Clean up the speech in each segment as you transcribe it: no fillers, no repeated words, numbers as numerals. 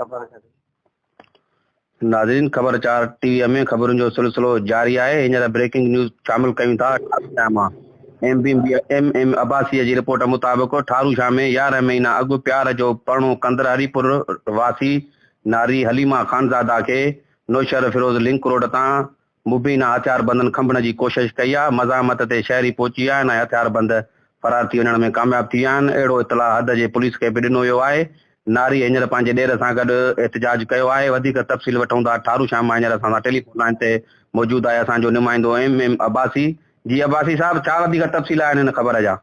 ख़बर करी। नाज़रीन, ख़बर 4 टीवी में ख़बरुनि जो सिलसिलो जारी आहे। हींअर ब्रेकिंग न्यूज़ शामिल कयूं था। एम अब्बासी जी रिपोर्ट मुताबिक़ ठारूशाह में 11 महीना अॻु प्यार जो परणो कंदड़ हरीपुर वासी नारी हलीमा खानज़ादा खे नौशहर फिरोज़ लिंक रोड तां मुबीना हथियारबंदनि खंभण जी कोशिश कई आहे। मज़ामत ते शहरी पहुची आहिनि ऐं हथियारबंद फरार थी वञण में कामयाब थी विया आहिनि। अहिड़ो इतला हद जे पुलिस खे बि ॾिनो वियो आहे। नारी हींअर पंहिंजे ॾेर सां गॾु एहतिजाज कयो आहे। वधीक तफ़सील वठूं था। ठारूशाह मां हींअर असां सां टेलीफोन लाइन ते मौजूदु आहे असांजो नुमाइंदो एम अब्बासी। जी अब्बासी साहब, छा वधीक तफ़सील आहिनि हिन ख़बर जा?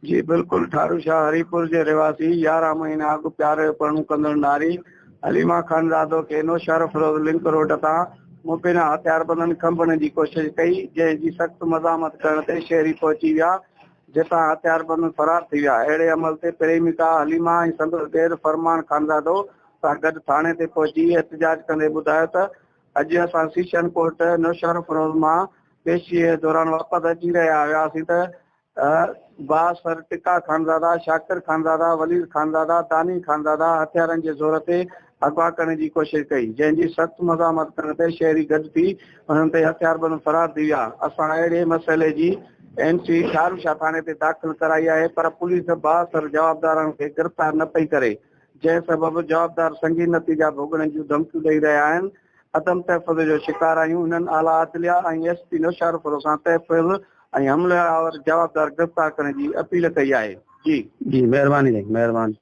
जी बिल्कुलु, ठारूशाह हरीपुर जे रहवासी 11 महीना अॻु प्यार जो परणो कंदड़ नारी हलीमा खानज़ादो खे नौशहर फिरोज़ लिंक रोड तां मुबीना हथियारबंदनि खंभण जी कोशिश कई, जंहिंजी सख़्त मज़ामत करण ते शहरी पहुची विया, जितां हथियारबंद फरार थी विया। अहिड़े अमल ते प्रेमिका हलीमा ऐं संदसि ॾेर फरमान खानज़ादो सां गॾु थाणे ते पहुची एहतिजाज कंदे ॿुधायो त अॼु असां सीशन कोर्ट नौशहर फिरोज़ मां पेशीअ दौरान वापसि अची रहिया हुआसीं त बासर टिका खानज़ादा, शाकिर खानज़ादा, वलीद खानज़ादा, दानी खानज़ादा हथियारनि जे ज़ोर ते अगवा करण जी कोशिश कई, जंहिंजी सख़्त मज़ामत करण ते शहरी गॾु थी हुननि ते हथियारबंद फरार थी विया। असां अहिड़े मसइले जी एनसी ठारूशाह थाणे ते दाख़िल कराई आहे, पर पुलिस बासर जवाबदारनि खे गिरफ़्तार न पई करे, जंहिं सबबि जवाबदार संगीन नतीजा भोगण जूं धमकियूं ॾेई रहिया आहिनि। अदम तहफ़ुज़ जो शिकार आहियूं। हिननि आला अदलिया ऐं एसपी नौशहर फिरोज़ सां तहफ़ुज़ ऐं हमलावर जवाबदार गिरफ़्तार करण जी अपील कई आहे। जी जी, महिरबानी साईं, महिरबानी।